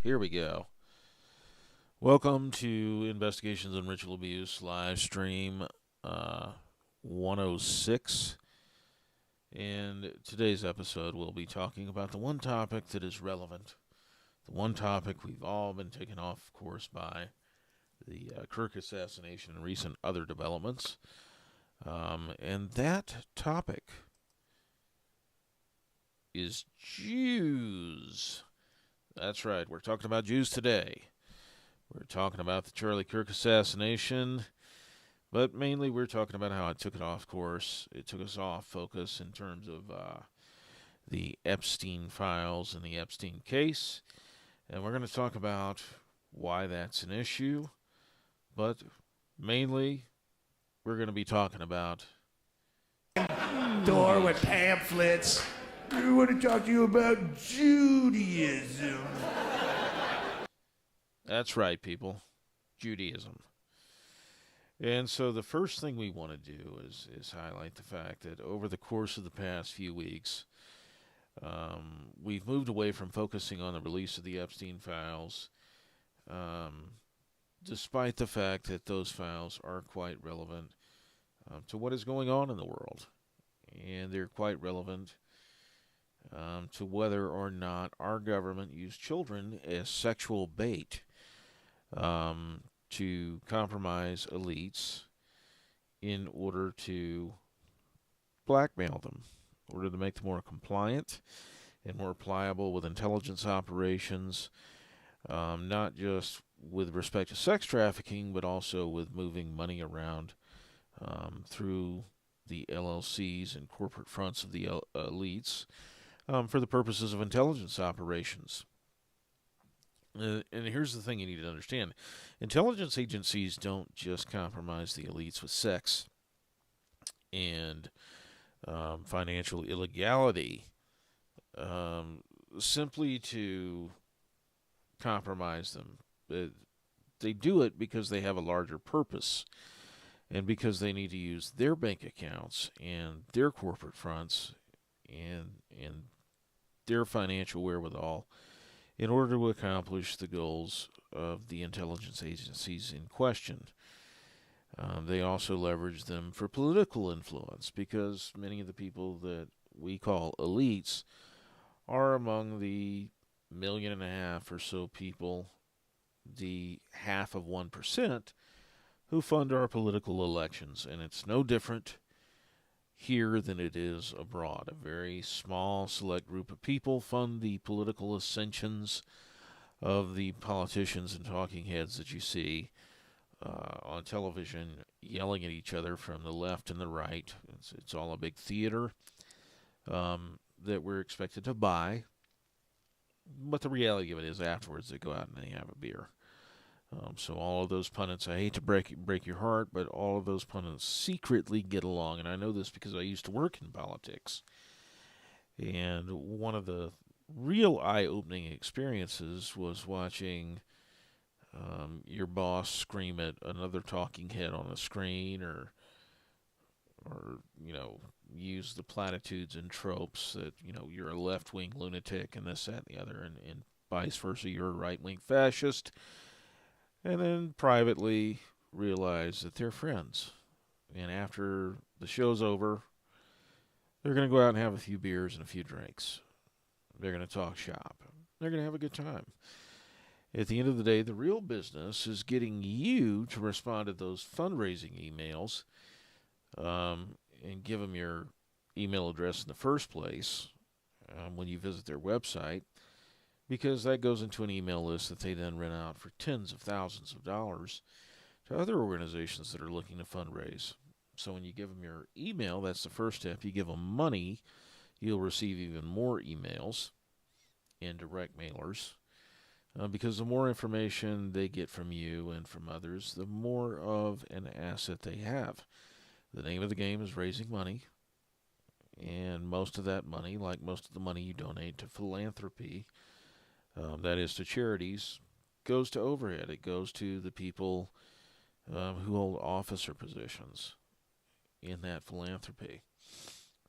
Here we go. Welcome to Investigations on Ritual Abuse Livestream 106. And today's episode we'll be talking about the one topic that is relevant. The one topic we've all been taken off course by the Kirk assassination and recent other developments. And that topic is Jews. That's right, we're talking about Jews today. We're talking about the Charlie Kirk assassination, but mainly we're talking about how it took it off course. It took us off focus in terms of the Epstein files and the Epstein case. And we're going to talk about why that's an issue, but mainly we're going to be talking about door with pamphlets. We want to talk to you about Judaism. That's right, people. Judaism. And so the first thing we want to do is highlight the fact that over the course of the past few weeks, we've moved away from focusing on the release of the Epstein files, despite the fact that those files are quite relevant to what is going on in the world. And they're quite relevant to whether or not our government used children as sexual bait to compromise elites in order to blackmail them, in order to make them more compliant and more pliable with intelligence operations, not just with respect to sex trafficking, but also with moving money around through the LLCs and corporate fronts of the elites for the purposes of intelligence operations. And here's the thing you need to understand. Intelligence agencies don't just compromise the elites with sex and financial illegality simply to compromise them. They do it because they have a larger purpose and because they need to use their bank accounts and their corporate fronts and their financial wherewithal in order to accomplish the goals of the intelligence agencies in question. They also leverage them for political influence because many of the people that we call elites are among the 1.5 million or so people, the half of 1%, who fund our political elections. And it's no different here than it is abroad. A very small, select group of people fund the political ascensions of the politicians and talking heads that you see on television yelling at each other from the left and the right. It's all a big theater that we're expected to buy. But the reality of it is afterwards they go out and they have a beer. So all of those pundits, I hate to break your heart, but all of those pundits secretly get along. And I know this because I used to work in politics. And one of the real eye-opening experiences was watching your boss scream at another talking head on the screen or use the platitudes and tropes that, you're a left-wing lunatic and this, that, and the other, and vice versa, you're a right-wing fascist. And then privately realize that they're friends. And after the show's over, they're going to go out and have a few beers and a few drinks. They're going to talk shop. They're going to have a good time. At the end of the day, the real business is getting you to respond to those fundraising emails and give them your email address in the first place when you visit their website, because that goes into an email list that they then rent out for tens of thousands of dollars to other organizations that are looking to fundraise. So when you give them your email, that's the first step. You give them money, you'll receive even more emails and direct mailers, because the more information they get from you and from others, the more of an asset they have. The name of the game is raising money, and most of that money, like most of the money you donate to philanthropy, that is to charities, goes to overhead. It goes to the people who hold officer positions in that philanthropy.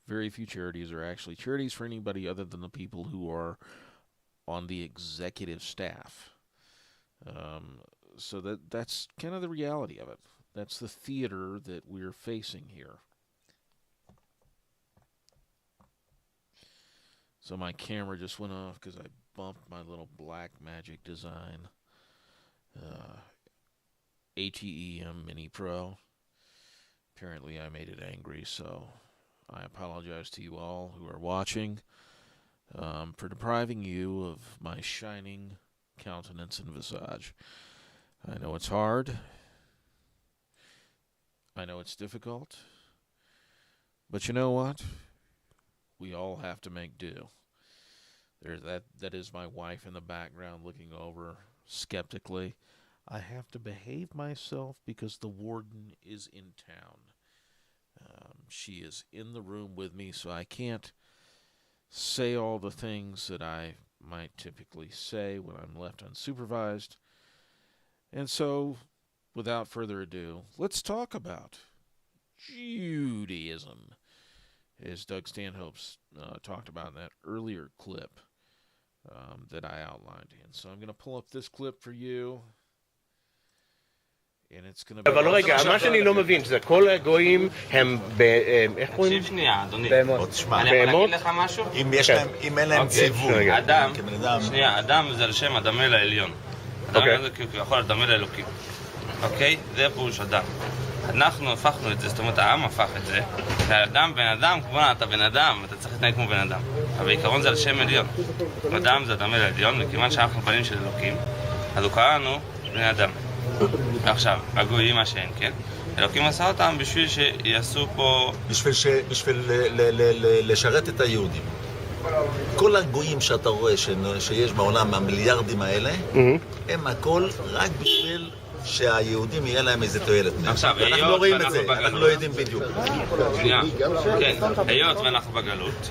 Very few charities are actually charities for anybody other than the people who are on the executive staff. So that's kind of the reality of it. That's the theater that we're facing here. So my camera just went off because I bumped my little black magic design. ATEM Mini Pro. Apparently I made it angry, so I apologize to you all who are watching for depriving you of my shining countenance and visage. I know it's hard. I know it's difficult. But you know what? We all have to make do. That is my wife in the background looking over skeptically. I have to behave myself because the warden is in town. She is in the room with me, so I can't say all the things that I might typically say when I'm left unsupervised. And so, without further ado, let's talk about Judaism, as Doug Stanhope's talked about in that earlier clip that I outlined. And so I'm going to pull up this clip for you. And it's going to be... אבל רגע, מה שאני לא מבין, זה כל הגויים הם איך קוראים? תקשיב שנייה, אדוני. בהמות. אני יכול להגיד לך משהו? אם אין להם ציווי. אדם, שנייה, אדם זה על שם הדמה לעליון. אדם זה כאילו יכול לדמה לאלוקים. אוקיי? זה פירוש אדם. אנחנו הפכנו את זה, זאת אומרת העם הפך את זה. והאדם בן אדם, כמו אתה בן אדם, אתה צריך להתנהג כמו בן אדם. אבל בעיקרון זה על שם עליון. אדם זה הדמה לעליון, וכיוון שאנחנו בנים של אלוקים, אז הוא קרא לנו בני אדם. עכשיו, הגויים מה שאין, כן? אלוקים עשה אותם בשביל שיעשו פה... בשביל לשרת את היהודים. כל הגויים שאתה רואה שיש בעולם, המיליארדים האלה, הם הכל רק בשביל שהיהודים יהיה להם איזה תועלת. עכשיו, אנחנו לא רואים את זה, אנחנו לא יודעים בדיוק. שנייה, כן, היות ואנחנו בגלות,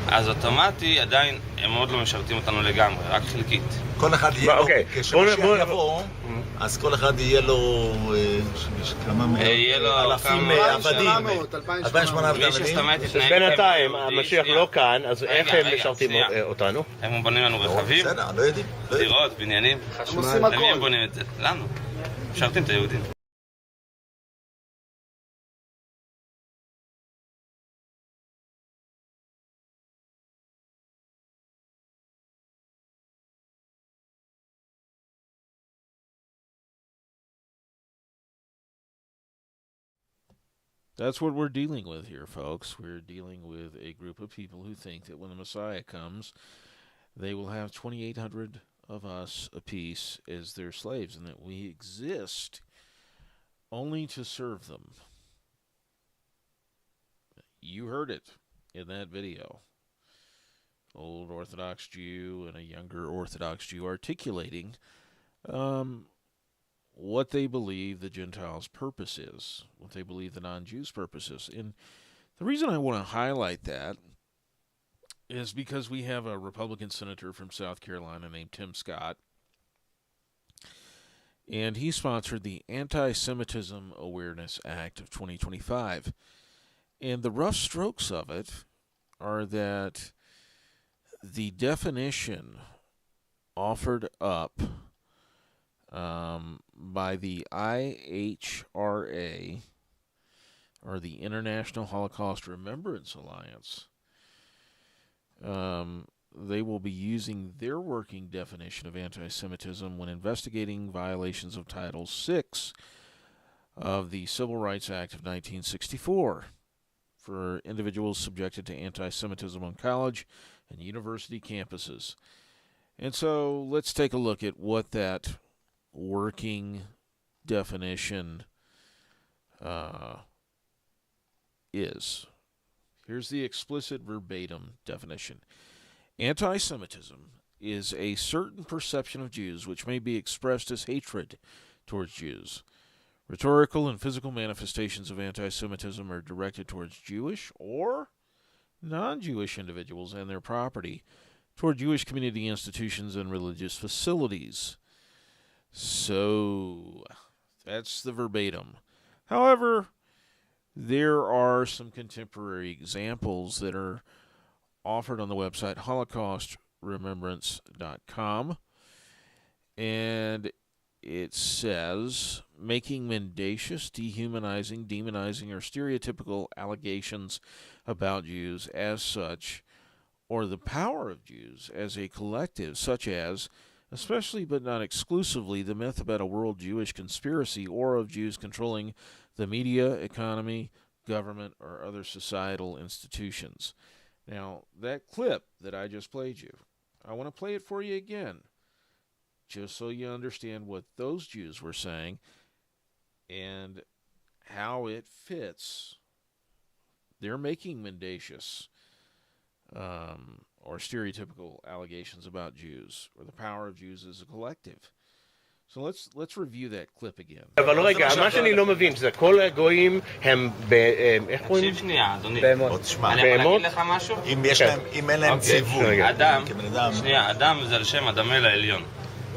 אז אוטומטי עדיין הם עוד לא משרתים אותנו לגמרי, רק חלקית. כל אחד יהיה לו, כשמשיח יבוא, אז כל אחד יהיה לו אלפים עבדים, 2,800 עבדים. בינתיים, המשיח לא כאן, אז איך הם משרתים אותנו? הם בונים לנו רכבים, דירות, בניינים. למי הם בונים את זה? לנו. משרתים את היהודים. That's what we're dealing with here, folks. We're dealing with a group of people who think that when the Messiah comes, they will have 2,800 of us apiece as their slaves, and that we exist only to serve them. You heard it in that video. Old Orthodox Jew and a younger Orthodox Jew articulating what they believe the Gentiles' purpose is, what they believe the non-Jews' purpose is. And the reason I want to highlight that is because we have a Republican senator from South Carolina named Tim Scott, and he sponsored the Anti-Semitism Awareness Act of 2025. And the rough strokes of it are that the definition offered up by the IHRA, or the International Holocaust Remembrance Alliance, they will be using their working definition of anti-Semitism when investigating violations of Title VI of the Civil Rights Act of 1964 for individuals subjected to anti-Semitism on college and university campuses. And so let's take a look at what that working definition is. Here's the explicit verbatim definition. Anti-Semitism is a certain perception of Jews which may be expressed as hatred towards Jews. Rhetorical and physical manifestations of anti-Semitism are directed towards Jewish or non-Jewish individuals and their property, toward Jewish community institutions and religious facilities. So, that's the verbatim. However, there are some contemporary examples that are offered on the website JewishRemembrance.com, and it says, making mendacious, dehumanizing, demonizing, or stereotypical allegations about Jews as such, or the power of Jews as a collective, such as, especially but not exclusively, the myth about a world Jewish conspiracy, or of Jews controlling the media, economy, government, or other societal institutions. Now, that clip that I just played you, I want to play it for you again, just so you understand what those Jews were saying and how it fits. They're making mendacious or stereotypical allegations about Jews, or the power of Jews as a collective. So let's review that clip again. אבל רגע, מה שאני לא מבין, שזה כל הגויים הם איך קוראים? תקשיב שנייה, אדוני. בהמות. תשמע, אני יכול להגיד לך משהו? אם אין להם ציווי, אדם, כבן אדם... שנייה, אדם זה על שם הדמה לעליון.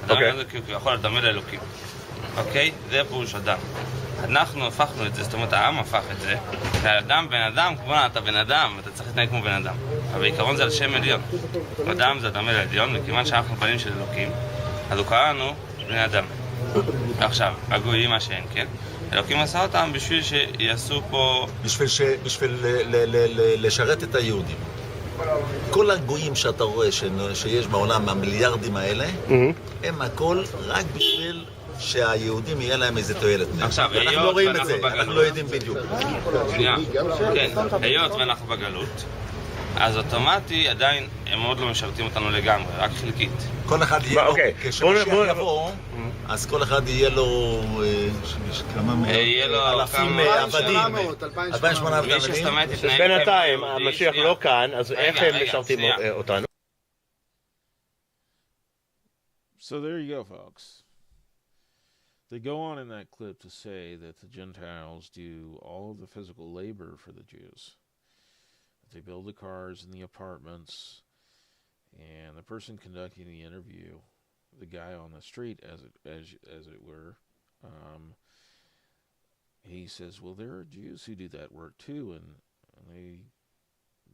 אדם זה כביכול הדמה לאלוקים. אוקיי? זה פירוש אדם. אנחנו הפכנו את זה, זאת אומרת העם הפך את זה, והאדם בן אדם, כמו אתה בן אדם, אתה צריך להתנהג כמו בן אדם. אבל בעיקרון זה על שם עליון. אדם זה הדמה לעליון, וכיוון שאנחנו פנים של אלוקים, אז הוא קרא לנו בני אדם. עכשיו, הגויים מה שאין, כן? אלוקים עשה אותם בשביל שיעשו פה... בשביל לשרת את היהודים. כל הגויים שאתה רואה שיש בעולם, המיליארדים האלה, הם הכל רק בשביל שהיהודים יהיה להם איזה תועלת. עכשיו, אנחנו לא רואים את זה, אנחנו לא יודעים בדיוק. שנייה, כן, היות ואנחנו בגלות, אז אוטומטי עדיין הם עוד לא משרתים אותנו לגמרי, רק חלקית. כל אחד יהיה לו, כשמשיח יבוא, אז כל אחד יהיה לו כמה אלפים עבדים, 2,800 עבדים. בינתיים, המשיח לא כאן, אז איך הם משרתים אותנו? So there you go, folks. They go on in that clip to say that the Gentiles do all of the physical labor for the Jews. They build the cars and the apartments, and the person conducting the interview, the guy on the street, as it were, he says, "Well, there are Jews who do that work too," and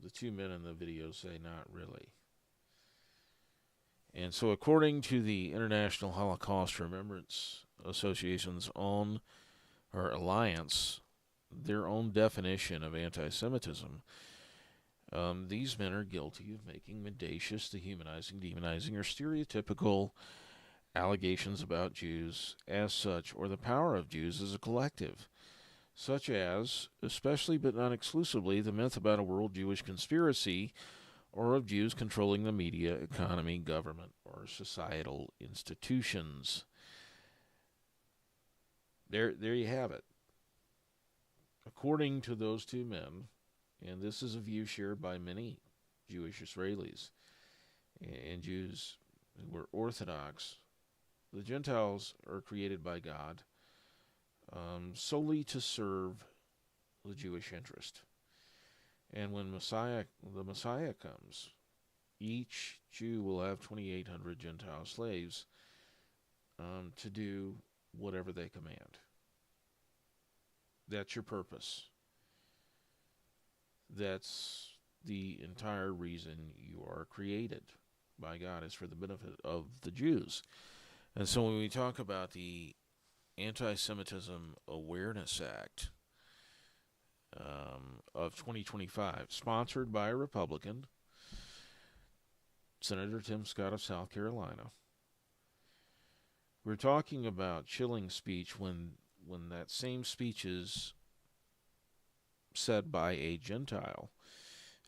the two men in the video say, "Not really." And so, according to the International Holocaust Remembrance Association's own, or alliance, their own definition of anti-Semitism, these men are guilty of making mendacious, dehumanizing, demonizing, or stereotypical allegations about Jews as such, or the power of Jews as a collective, such as, especially but not exclusively, the myth about a world Jewish conspiracy, or of Jews controlling the media, economy, government, or societal institutions. There you have it. According to those two men, and this is a view shared by many Jewish Israelis and Jews who were Orthodox, the Gentiles are created by God solely to serve the Jewish interest. And when the Messiah comes, each Jew will have 2,800 Gentile slaves to do whatever they command. That's your purpose. That's the entire reason you are created by God, is for the benefit of the Jews. And so when we talk about the Anti-Semitism Awareness Act of 2025, sponsored by a Republican, Senator Tim Scott of South Carolina, we're talking about chilling speech when that same speech is said by a Gentile,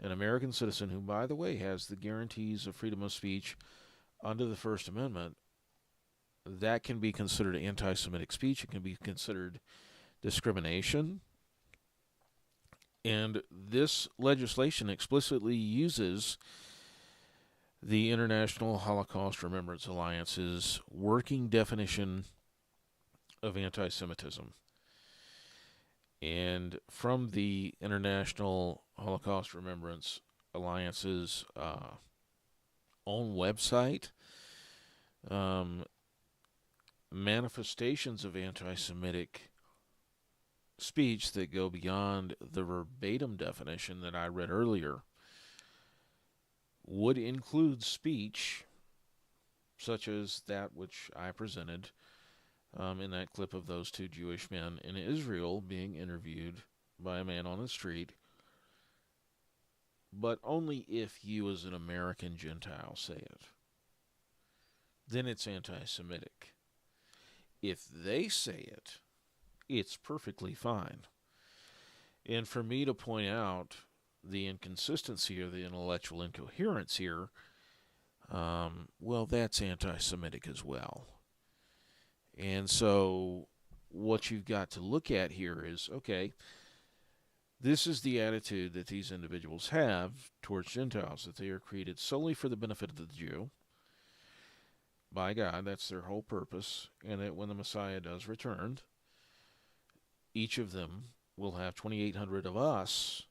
an American citizen who, by the way, has the guarantees of freedom of speech under the First Amendment. That can be considered anti-Semitic speech. It can be considered discrimination. And this legislation explicitly uses the International Holocaust Remembrance Alliance's working definition of anti-Semitism. And from the International Holocaust Remembrance Alliance's own website, manifestations of anti-Semitic speech that go beyond the verbatim definition that I read earlier would include speech such as that which I presented in that clip of those two Jewish men in Israel being interviewed by a man on the street, but only if you as an American Gentile say it. Then it's anti-Semitic. If they say it, it's perfectly fine. And for me to point out the inconsistency or the intellectual incoherence here, well, that's anti-Semitic as well. And so what you've got to look at here is, okay, this is the attitude that these individuals have towards Gentiles, that they are created solely for the benefit of the Jew by God. That's their whole purpose. And that when the Messiah does return, each of them will have 2,800 of us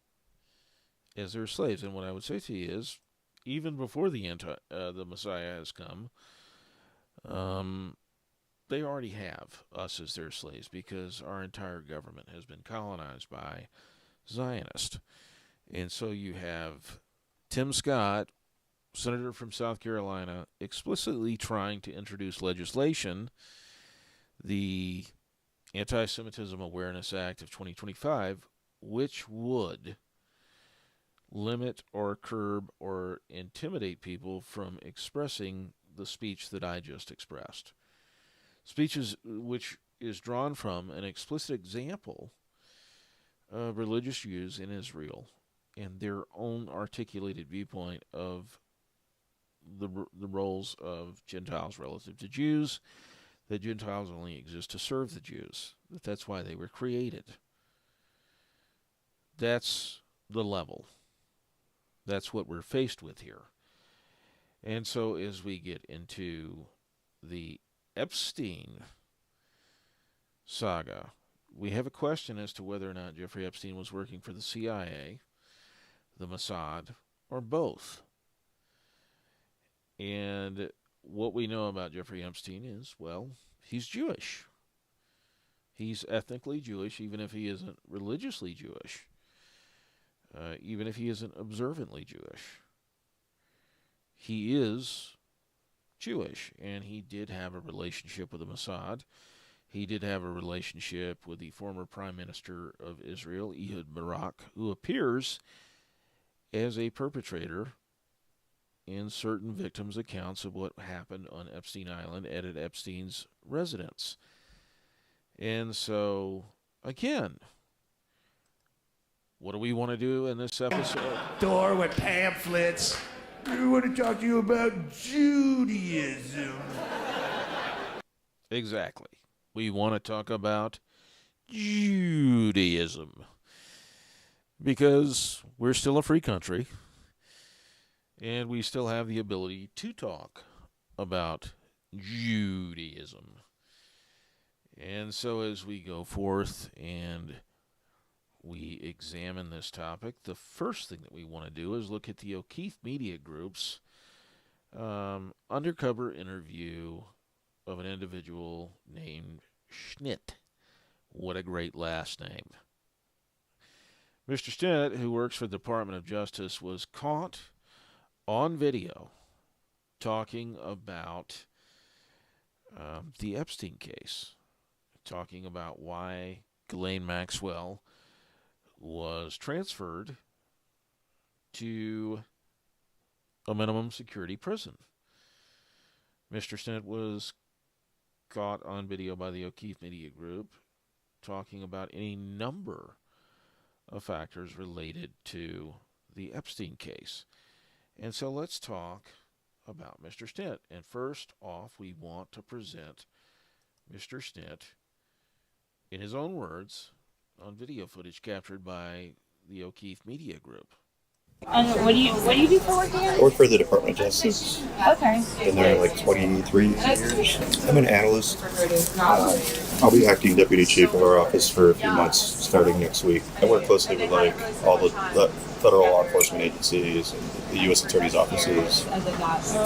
as their slaves. And what I would say to you is, even before the Messiah has come, they already have us as their slaves, because our entire government has been colonized by Zionists. And so you have Tim Scott, senator from South Carolina, explicitly trying to introduce legislation, the Anti-Semitism Awareness Act of 2025, which would limit or curb or intimidate people from expressing the speech that I just expressed. Speeches which is drawn from an explicit example of religious Jews in Israel and their own articulated viewpoint of the roles of Gentiles relative to Jews, that Gentiles only exist to serve the Jews, that's why they were created. That's the level. That's what we're faced with here. And so as we get into the Epstein saga, we have a question as to whether or not Jeffrey Epstein was working for the CIA, the Mossad, or both. And what we know about Jeffrey Epstein is, well, he's Jewish. He's ethnically Jewish, even if he isn't religiously Jewish, even if he isn't observantly Jewish. He is Jewish, and he did have a relationship with the Mossad. He did have a relationship with the former Prime Minister of Israel, Ehud Barak, who appears as a perpetrator in certain victims' accounts of what happened on Epstein Island at Epstein's residence. And so, again, what do we want to do in this episode? Door with pamphlets. We want to talk to you about Judaism. Exactly. We want to talk about Judaism, because we're still a free country, and we still have the ability to talk about Judaism. And so as we go forth and we examine this topic, the first thing that we want to do is look at the O'Keefe Media Group's undercover interview of an individual named Schnitt. What a great last name. Mr. Schnitt, who works for the Department of Justice, was caught on video talking about the Epstein case, talking about why Ghislaine Maxwell was transferred to a minimum security prison. Mr. Schnitt was caught on video by the O'Keefe Media Group talking about any number of factors related to the Epstein case. And so let's talk about Mr. Schnitt. And first off, we want to present Mr. Schnitt in his own words on video footage captured by the O'Keefe Media Group. And what do you do for work here? I work for the Department of Justice. Okay. Been there like 23 years. I'm an analyst. I'll be acting deputy chief of our office for a few months starting next week. I work closely with like all the federal law enforcement agencies and the U.S. attorney's offices,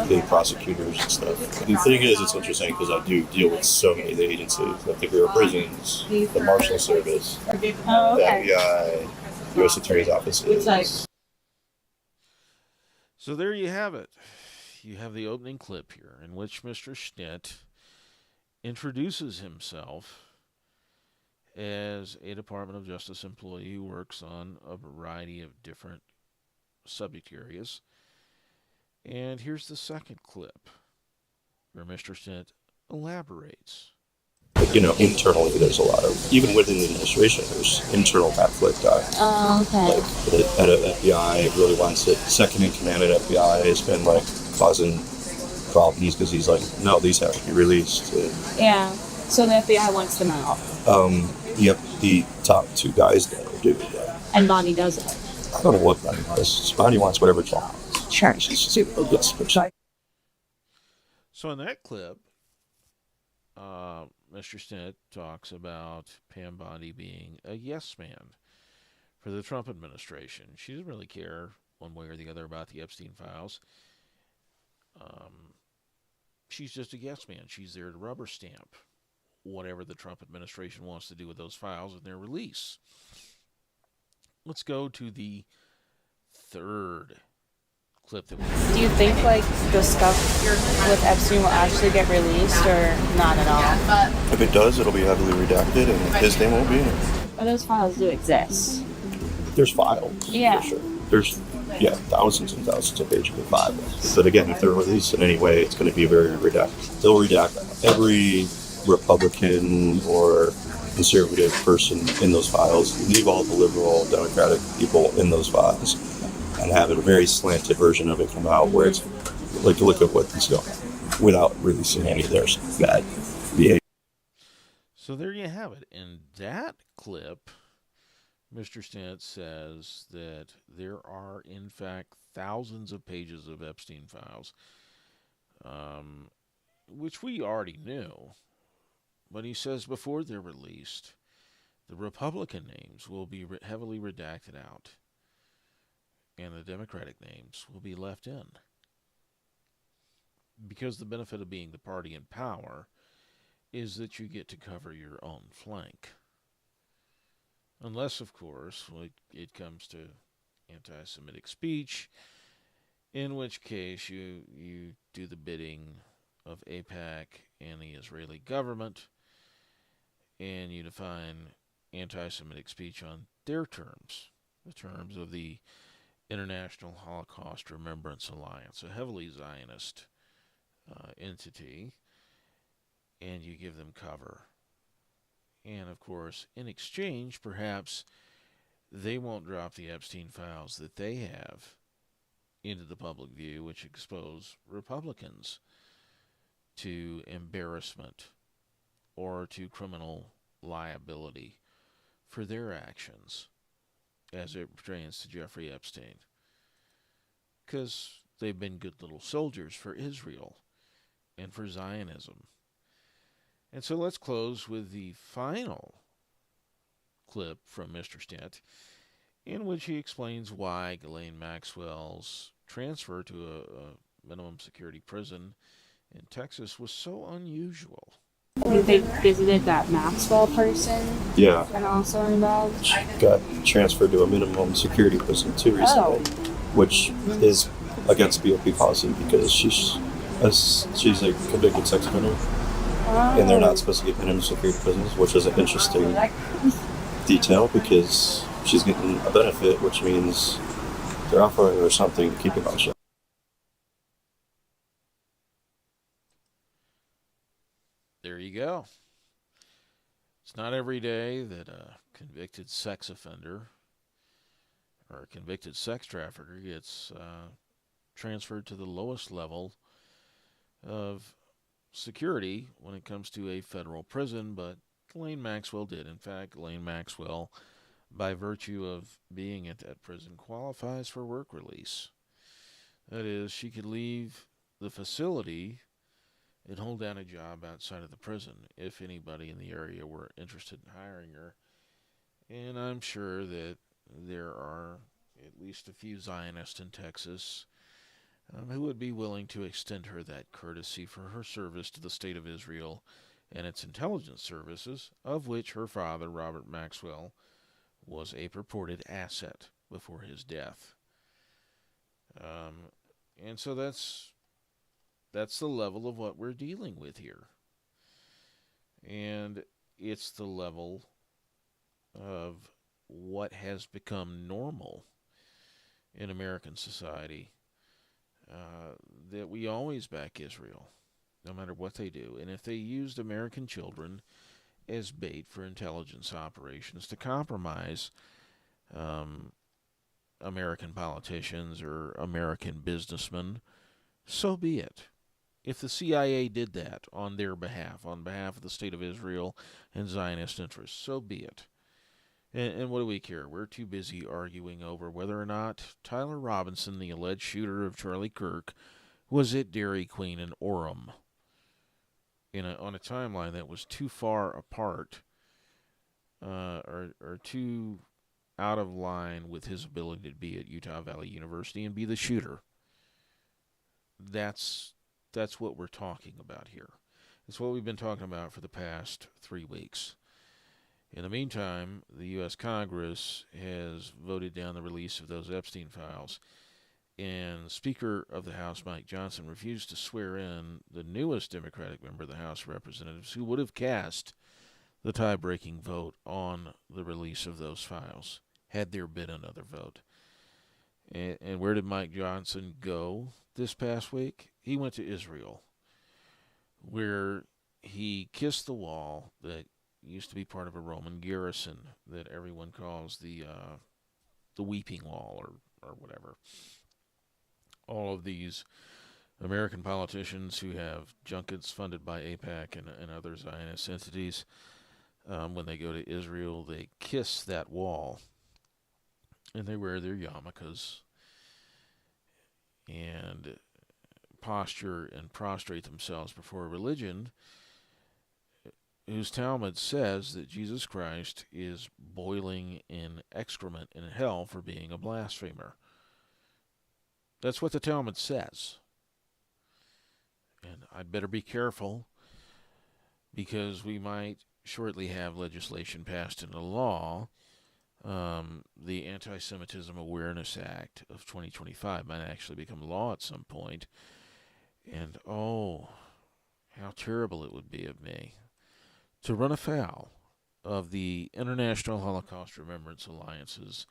the prosecutors and stuff. The thing is, it's interesting because I do deal with so many of the agencies, like the Bureau of Prisons, the Marshal Service, the FBI, U.S. attorney's offices. So there you have it. You have the opening clip here in which Mr. Schnitt introduces himself as a Department of Justice employee who works on a variety of different subject areas. And here's the second clip where Mr. Schnitt elaborates. But, internally, there's a lot of, even within the administration, there's internal conflict. Okay. Like, the head of FBI really wants it. Second in command at FBI has been, causing problems because he's like, no, these have to be released. Yeah. So the FBI wants them out. Yep, the top two guys that do that. And Bonnie does it. I don't know what Bonnie wants. Bonnie wants whatever Trump wants. Sure. So in that clip, Mr. Stitt talks about Pam Bondi being a yes man for the Trump administration. She doesn't really care one way or the other about the Epstein files. She's just a yes man. She's there to rubber stamp whatever the Trump administration wants to do with those files and their release. Let's go to the third clip that we Do you think the stuff with Epstein will actually get released or not at all? If it does, it'll be heavily redacted and his name won't be in it. But those files do exist. There's files. Yeah. For sure. There's, thousands and thousands of pages of files. But again, if they're released in any way, it's going to be very redacted. They'll redact every Republican or conservative person in those files, leave all the liberal, Democratic people in those files, and have a very slanted version of it come out where it's like, look at what is going on without releasing any of their bad behavior. So there you have it. In that clip, Mr. Stitt says that there are, in fact, thousands of pages of Epstein files, which we already knew. But he says before they're released, the Republican names will be heavily redacted out, and the Democratic names will be left in. Because the benefit of being the party in power is that you get to cover your own flank. Unless, of course, it comes to anti-Semitic speech, in which case you do the bidding of AIPAC and the Israeli government, and you define anti-Semitic speech on their terms, the terms of the International Holocaust Remembrance Alliance, a heavily Zionist entity, and you give them cover. And, of course, in exchange, perhaps they won't drop the Epstein files that they have into the public view, which expose Republicans to embarrassment or to criminal liability for their actions as it pertains to Jeffrey Epstein. Because they've been good little soldiers for Israel and for Zionism. And so let's close with the final clip from Mr. Stitt, in which he explains why Ghislaine Maxwell's transfer to a minimum security prison in Texas was so unusual. They visited that Maxwell person? Yeah. And also involved? She got transferred to a minimum security prison too recently, which is against BOP policy because she's a convicted sex offender. And they're not supposed to get minimum security prisons, which is an interesting detail because she's getting a benefit, which means they're offering her something to keep her on shut. There you go. It's not every day that a convicted sex offender or a convicted sex trafficker gets transferred to the lowest level of security when it comes to a federal prison, but Ghislaine Maxwell did. In fact, Ghislaine Maxwell, by virtue of being at that prison, qualifies for work release. That is, she could leave the facility and hold down a job outside of the prison if anybody in the area were interested in hiring her. And I'm sure that there are at least a few Zionists in Texas who would be willing to extend her that courtesy for her service to the State of Israel and its intelligence services, of which her father, Robert Maxwell, was a purported asset before his death. And so that's the level of what we're dealing with here. And it's the level of what has become normal in American society, that we always back Israel, no matter what they do. And if they used American children as bait for intelligence operations to compromise American politicians or American businessmen, so be it. If the CIA did that on their behalf, on behalf of the State of Israel and Zionist interests, so be it. And what do we care? We're too busy arguing over whether or not Tyler Robinson, the alleged shooter of Charlie Kirk, was at Dairy Queen in Orem on a timeline that was too far apart, or too out of line with his ability to be at Utah Valley University and be the shooter. That's what we're talking about here. It's what we've been talking about for the past 3 weeks. In the meantime, the U.S. Congress has voted down the release of those Epstein files, and Speaker of the House Mike Johnson refused to swear in the newest Democratic member of the House of Representatives who would have cast the tie-breaking vote on the release of those files, had there been another vote. And where did Mike Johnson go this past week? He went to Israel, where he kissed the wall that used to be part of a Roman garrison that everyone calls the Weeping Wall or whatever. All of these American politicians who have junkets funded by AIPAC and other Zionist entities, when they go to Israel, they kiss that wall, and they wear their yarmulkes and posture and prostrate themselves before a religion whose Talmud says that Jesus Christ is boiling in excrement in hell for being a blasphemer. That's what the Talmud says. And I'd better be careful, because we might shortly have legislation passed into law. The Anti-Semitism Awareness Act of 2025 might actually become law at some point. And oh, how terrible it would be of me to run afoul of the International Holocaust Remembrance Alliance's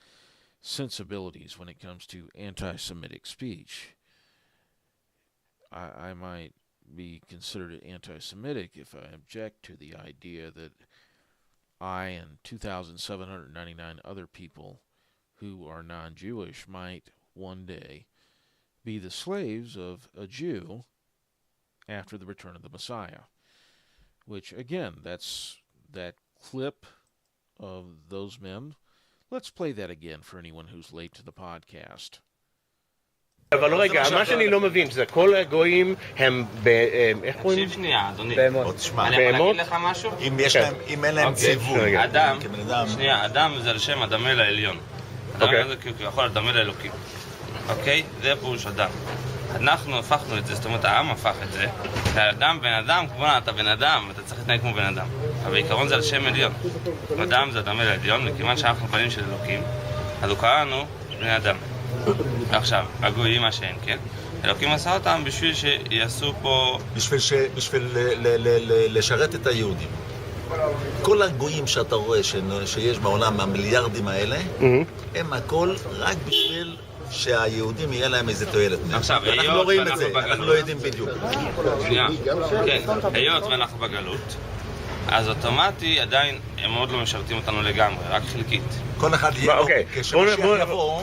sensibilities when it comes to anti-Semitic speech. I might be considered anti-Semitic if I object to the idea that I and 2,799 other people who are non-Jewish might one day be the slaves of a Jew after the return of the Messiah. Which, again, that's that clip of those men. Let's play that again for anyone who's late to the podcast. אבל רגע, מה שאני לא מבין, זה כל הגויים הם איך קוראים? תקשיב שנייה, אדוני. בהמות. אני יכול להגיד לך משהו? אם אין להם ציווי. אדם זה על שם הדמה לעליון. אדם זה כי הוא יכול לדמה לאלוקים. אוקיי? זה פירוש אדם. אנחנו הפכנו את זה, זאת אומרת העם הפך את זה, והאדם בן אדם, כמו אתה בן אדם, אתה צריך להתנהג כמו בן אדם. אבל בעיקרון זה על שם עליון. אדם זה הדמה לעליון, וכיוון שאנחנו בנים של אלוקים, אז הוא קרא לנו בני אדם. עכשיו, הגויים מה שאין, כן? אלוקים עשה אותם בשביל שיעשו פה... בשביל לשרת את היהודים. כל הגויים שאתה רואה שיש בעולם, המיליארדים האלה, הם הכל רק בשביל שהיהודים יהיה להם איזה תועלת. עכשיו, אנחנו לא רואים את זה, אנחנו לא יודעים בדיוק. שנייה, כן, היות ואנחנו בגלות, אז אוטומטי עדיין הם עוד לא משרתים אותנו לגמרי, רק חלקית. כל אחד יהיה לו, כשמשיח יבוא,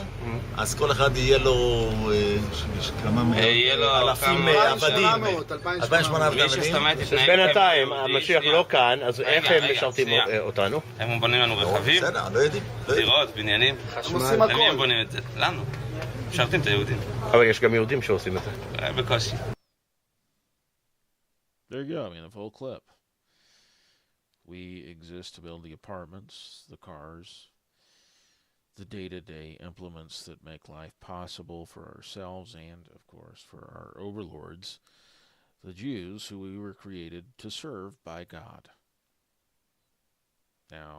אז כל אחד יהיה לו כמה אלפים עבדים, 2,800 עבדים. בינתיים, המשיח לא כאן, אז איך הם משרתים אותנו? הם בונים לנו רכבים, דירות, בניינים, למי הם בונים את זה? לנו. משרתים את היהודים. אבל יש גם יהודים שעושים את זה. בקושי. There you go, I mean, a full clip. We exist to build the apartments, the cars, the day-to-day implements that make life possible for ourselves and, of course, for our overlords, the Jews, who we were created to serve by God. Now,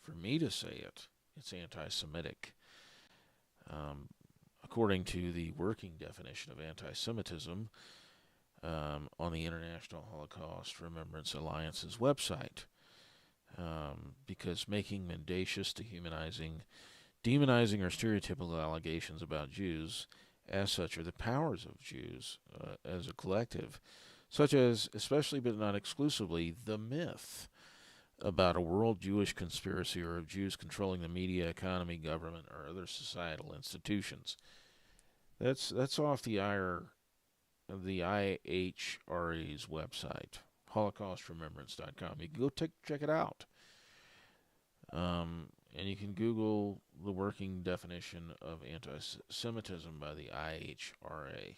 for me to say it, it's anti-Semitic. according to the working definition of anti-Semitism on the International Holocaust Remembrance Alliance's website. Because making mendacious, demonizing, or stereotypical allegations about Jews as such are the powers of Jews as a collective, such as, especially but not exclusively, the myth about a world Jewish conspiracy or of Jews controlling the media, economy, government, or other societal institutions. That's off the IHRA's website, HolocaustRemembrance.com. You can go check it out. And you can Google the working definition of anti-Semitism by the IHRA.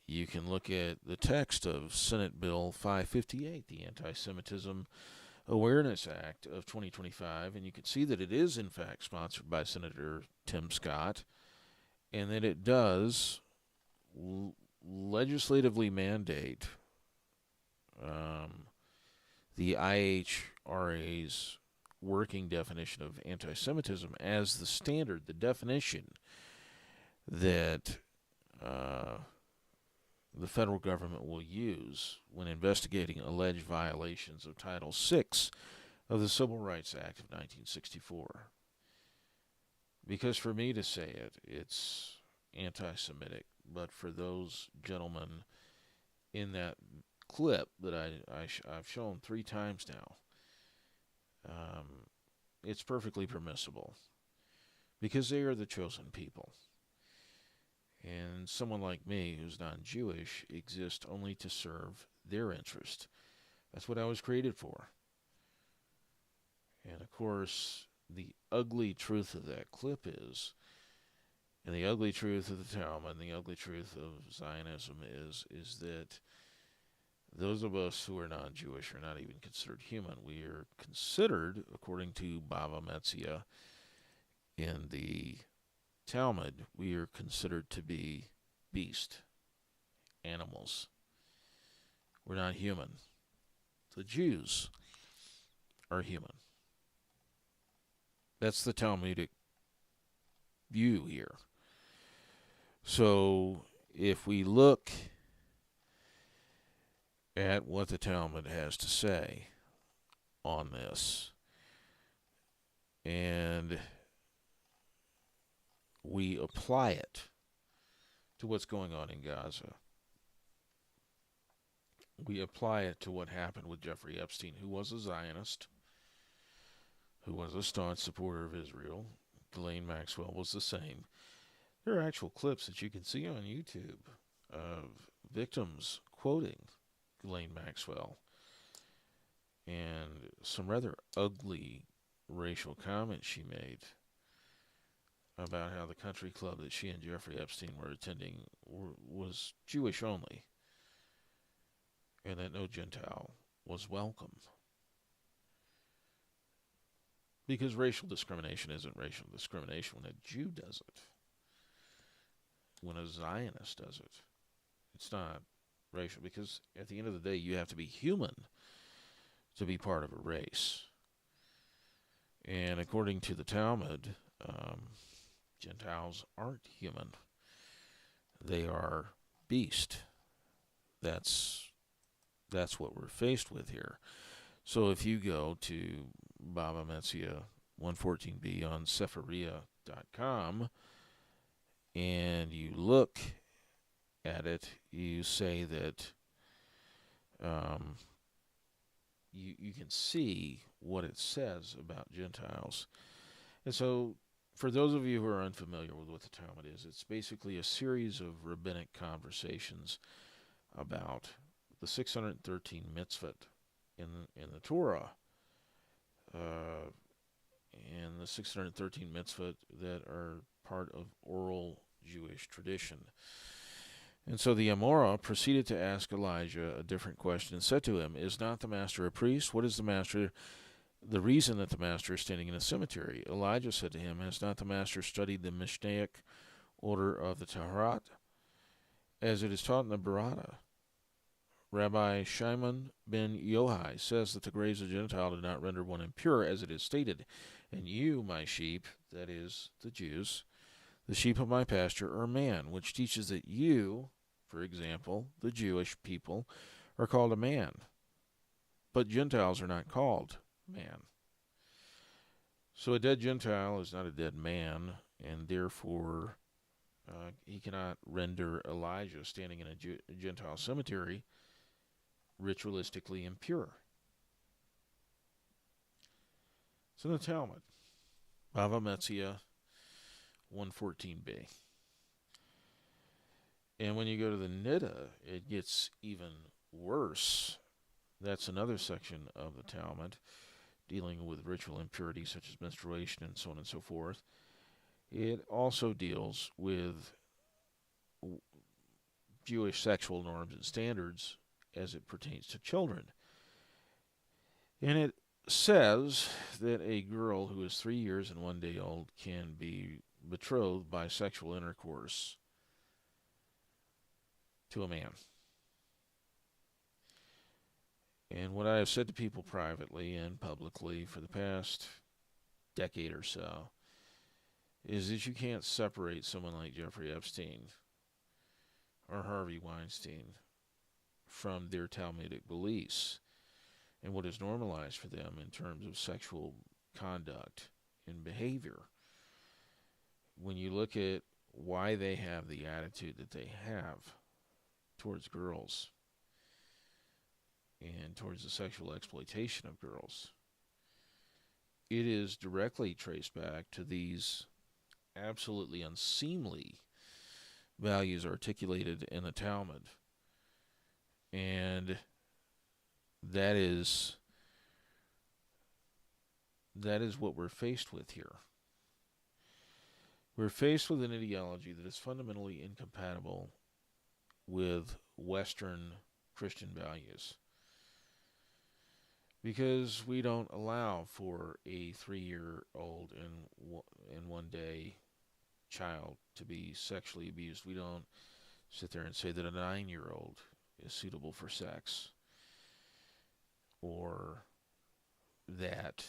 You can look at the text of Senate Bill 558, the Anti-Semitism Awareness Act of 2025, and you can see that it is, in fact, sponsored by Senator Tim Scott, and that it does legislatively mandate the IHRA's working definition of anti-Semitism as the standard, the definition that the federal government will use when investigating alleged violations of Title VI of the Civil Rights Act of 1964. Because for me to say it, it's anti-Semitic, but for those gentlemen in that clip that I've shown 3 times now, it's perfectly permissible because they are the chosen people. And someone like me who's non-Jewish exists only to serve their interest. That's what I was created for. And of course, the ugly truth of that clip is, and the ugly truth of the Talmud, and the ugly truth of Zionism is that those of us who are non-Jewish are not even considered human. We are considered, according to Bava Metzia in the Talmud, we are considered to be beast, animals. We're not human. The Jews are human. That's the Talmudic view here. So if we look at what the Talmud has to say on this, and we apply it to what's going on in Gaza, we apply it to what happened with Jeffrey Epstein, who was a Zionist, who was a staunch supporter of Israel. Ghislaine Maxwell was the same. There are actual clips that you can see on YouTube of victims quoting Ghislaine Maxwell and some rather ugly racial comments she made about how the country club that she and Jeffrey Epstein were attending was Jewish only, and that no Gentile was welcome. Because racial discrimination isn't racial discrimination when a Jew does it. When a Zionist does it, it's not racial, because at the end of the day, you have to be human to be part of a race. And according to the Talmud, Gentiles aren't human. They are beast. That's what we're faced with here. So if you go to Bava Metzia 114b on Sephariah.com and you look at it, you say that you can see what it says about Gentiles. And so for those of you who are unfamiliar with what the Talmud is, it's basically a series of rabbinic conversations about the 613 mitzvot in the Torah, and the 613 mitzvot that are part of oral Jewish tradition. And so the Amorah proceeded to ask Elijah a different question and said to him, "Is not the master a priest? What is the reason that the master is standing in a cemetery?" Elijah said to him, "Has not the master studied the Mishnaic order of the Taharat, as it is taught in the Barada? Rabbi Shimon ben Yohai says that the graves of Gentile do not render one impure, as it is stated, and you, my sheep," that is, the Jews, The sheep of my pasture are man, which teaches that you, for example, the Jewish people, are called a man, but Gentiles are not called man. So a dead Gentile is not a dead man, and therefore he cannot render Elijah standing in a Gentile cemetery ritualistically impure. It's in the Talmud, Bava Metzia 114b. And when you go to the Niddah, it gets even worse. That's another section of the Talmud dealing with ritual impurity such as menstruation and so on and so forth. It also deals with Jewish sexual norms and standards as it pertains to children. And it says that a girl who is 3 years and 1 day old can be betrothed by sexual intercourse to a man. And what I have said to people privately and publicly for the past decade or so is that you can't separate someone like Jeffrey Epstein or Harvey Weinstein from their Talmudic beliefs and what is normalized for them in terms of sexual conduct and behavior. When you look at why they have the attitude that they have towards girls and towards the sexual exploitation of girls, it is directly traced back to these absolutely unseemly values articulated in the Talmud. And that is what we're faced with here. We're faced with an ideology that is fundamentally incompatible with Western Christian values, because we don't allow for a 3-year-old and 1 day child to be sexually abused. We don't sit there and say that a 9-year-old is suitable for sex, or that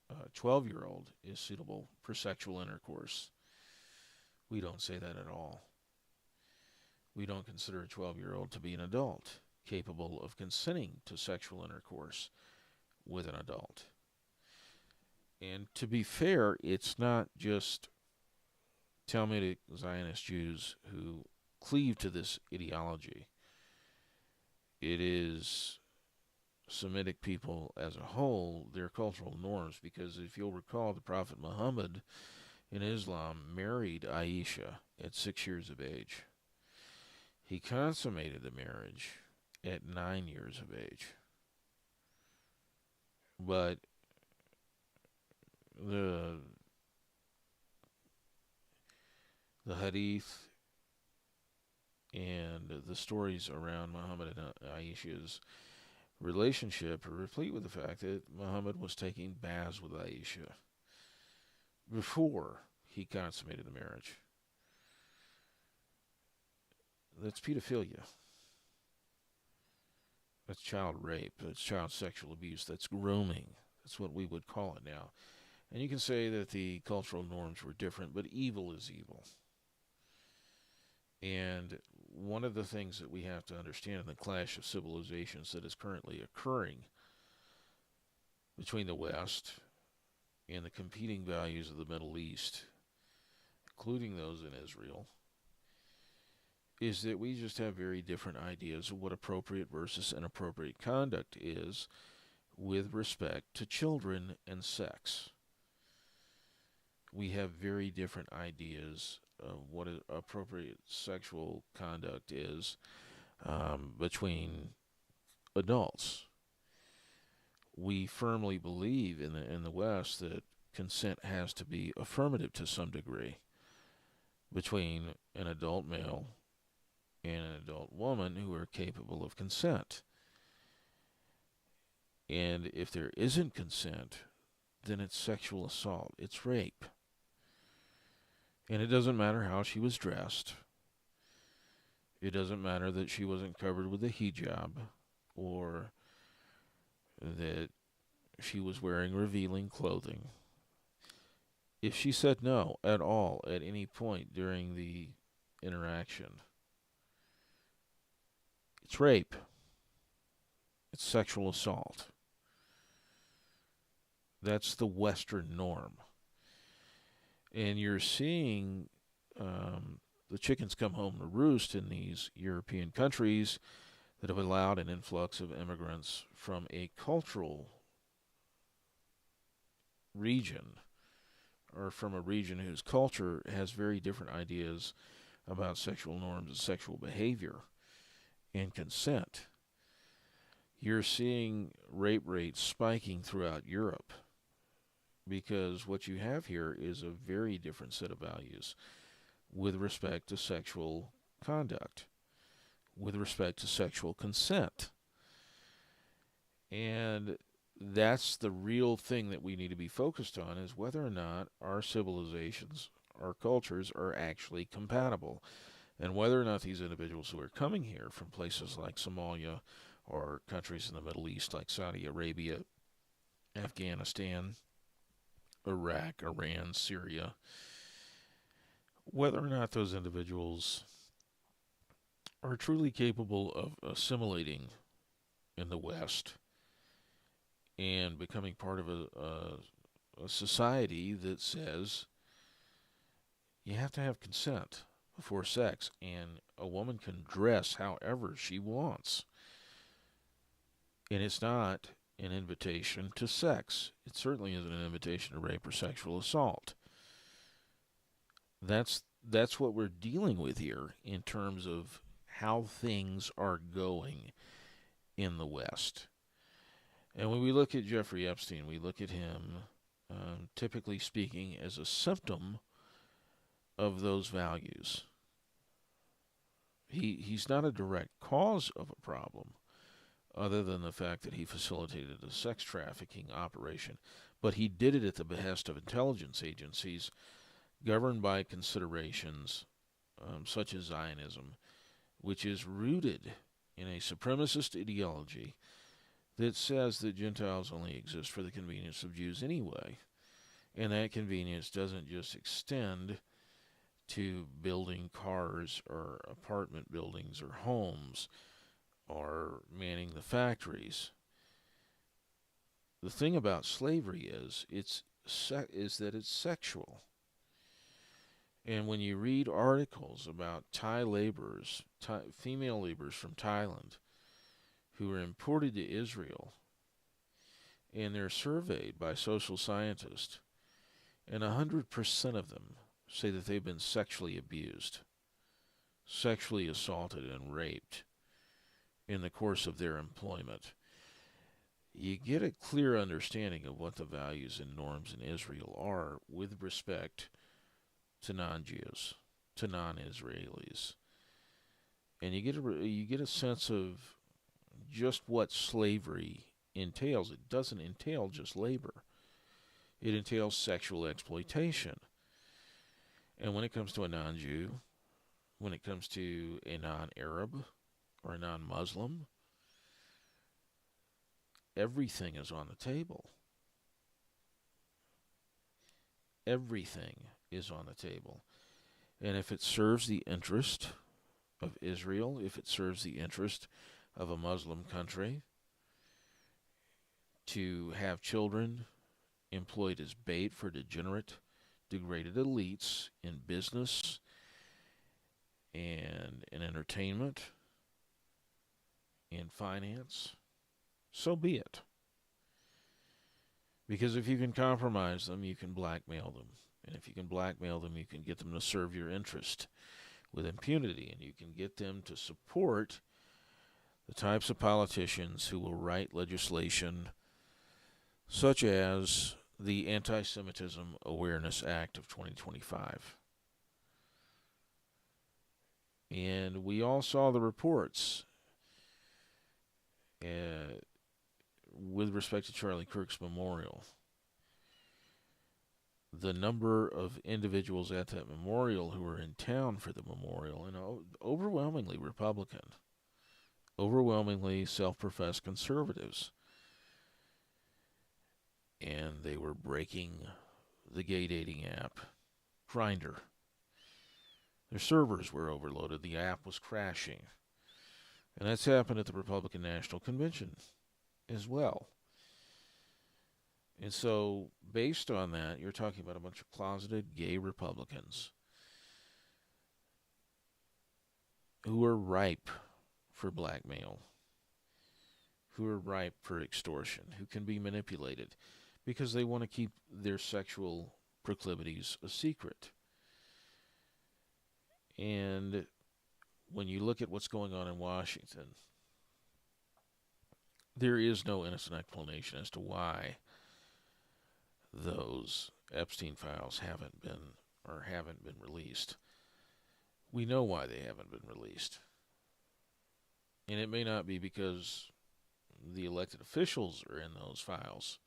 a 12-year-old is suitable for sexual intercourse. We don't say that at all. We don't consider a 12-year-old to be an adult capable of consenting to sexual intercourse with an adult. And to be fair, it's not just Talmudic Zionist Jews who cleave to this ideology. It is Semitic people as a whole, their cultural norms, because if you'll recall, the Prophet Muhammad in Islam married Aisha at 6 years of age. He consummated the marriage at 9 years of age. But the hadith and the stories around Muhammad and Aisha's relationship are replete with the fact that Muhammad was taking baths with Aisha before he consummated the marriage. That's pedophilia. That's child rape. That's child sexual abuse. That's grooming. That's what we would call it now. And you can say that the cultural norms were different, but evil is evil. And one of the things that we have to understand in the clash of civilizations that is currently occurring between the West and the competing values of the Middle East, including those in Israel, is that we just have very different ideas of what appropriate versus inappropriate conduct is with respect to children and sex. We have very different ideas of what appropriate sexual conduct is between adults. We firmly believe in the West that consent has to be affirmative to some degree between an adult male and an adult woman who are capable of consent. And if there isn't consent, then it's sexual assault. It's rape. And it doesn't matter how she was dressed. It doesn't matter that she wasn't covered with a hijab or that she was wearing revealing clothing. If she said no at all at any point during the interaction, it's rape. It's sexual assault. That's the Western norm. And you're seeing the chickens come home to roost in these European countries that have allowed an influx of immigrants from a cultural region, or from a region whose culture has very different ideas about sexual norms and sexual behavior and consent. You're seeing rape rates spiking throughout Europe because what you have here is a very different set of values with respect to sexual conduct, with respect to sexual consent. And that's the real thing that we need to be focused on, is whether or not our civilizations, our cultures, are actually compatible, and whether or not these individuals who are coming here from places like Somalia or countries in the Middle East like Saudi Arabia, Afghanistan, Iraq, Iran, Syria, whether or not those individuals are truly capable of assimilating in the West and becoming part of a society that says you have to have consent before sex, and a woman can dress however she wants. And it's not an invitation to sex. It certainly isn't an invitation to rape or sexual assault. That's what we're dealing with here in terms of how things are going in the West. And when we look at Jeffrey Epstein, we look at him, typically speaking, as a symptom of those values. He's not a direct cause of a problem, other than the fact that he facilitated a sex trafficking operation. But he did it at the behest of intelligence agencies governed by considerations such as Zionism, which is rooted in a supremacist ideology that says that Gentiles only exist for the convenience of Jews anyway. And that convenience doesn't just extend to building cars or apartment buildings or homes or manning the factories. The thing about slavery is that it's sexual. And when you read articles about Thai laborers, female laborers from Thailand, who are imported to Israel, and they're surveyed by social scientists, and 100% of them say that they've been sexually abused, sexually assaulted, and raped in the course of their employment, you get a clear understanding of what the values and norms in Israel are with respect to non-Jews, to non-Israelis. And you get a sense of just what slavery entails. It doesn't entail just labor. It entails sexual exploitation. And when it comes to a non-Jew, when it comes to a non-Arab or a non-Muslim, everything is on the table. Everything is on the table. And if it serves the interest of Israel, if it serves the interest of a Muslim country to have children employed as bait for degenerate, degraded elites in business and in entertainment, in finance, so be it. Because if you can compromise them, you can blackmail them. And if you can blackmail them, you can get them to serve your interest with impunity. And you can get them to support the types of politicians who will write legislation such as the Anti-Semitism Awareness Act of 2025. And we all saw the reports with respect to Charlie Kirk's memorial. The number of individuals at that memorial who were in town for the memorial, and overwhelmingly Republican, overwhelmingly self-professed conservatives. And they were breaking the gay dating app, Grindr. Their servers were overloaded. The app was crashing. And that's happened at the Republican National Convention as well. And so, based on that, you're talking about a bunch of closeted gay Republicans who are ripe for blackmail, who are ripe for extortion, who can be manipulated because they want to keep their sexual proclivities a secret. And when you look at what's going on in Washington, there is no innocent explanation as to why those Epstein files haven't been released. We know why they haven't been released. And it may not be because the elected officials are in those files.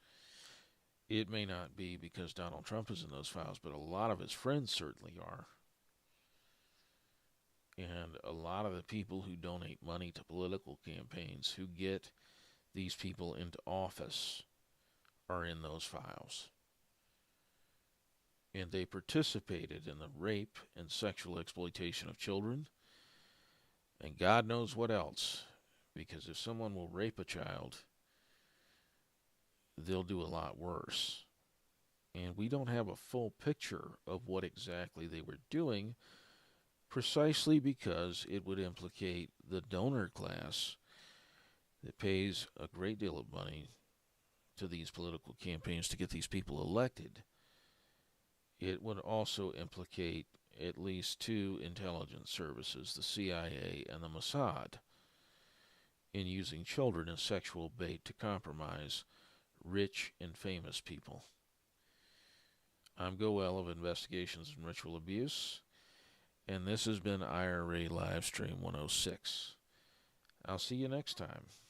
It may not be because Donald Trump is in those files, but a lot of his friends certainly are. And a lot of the people who donate money to political campaigns, who get these people into office, are in those files. And they participated in the rape and sexual exploitation of children, and God knows what else. Because if someone will rape a child, they'll do a lot worse. And we don't have a full picture of what exactly they were doing, precisely because it would implicate the donor class that pays a great deal of money to these political campaigns to get these people elected. It would also implicate at least two intelligence services, the CIA and the Mossad, in using children as sexual bait to compromise rich and famous people. I'm Goel of Investigations and Ritual Abuse, and this has been IRA Livestream 106. I'll see you next time.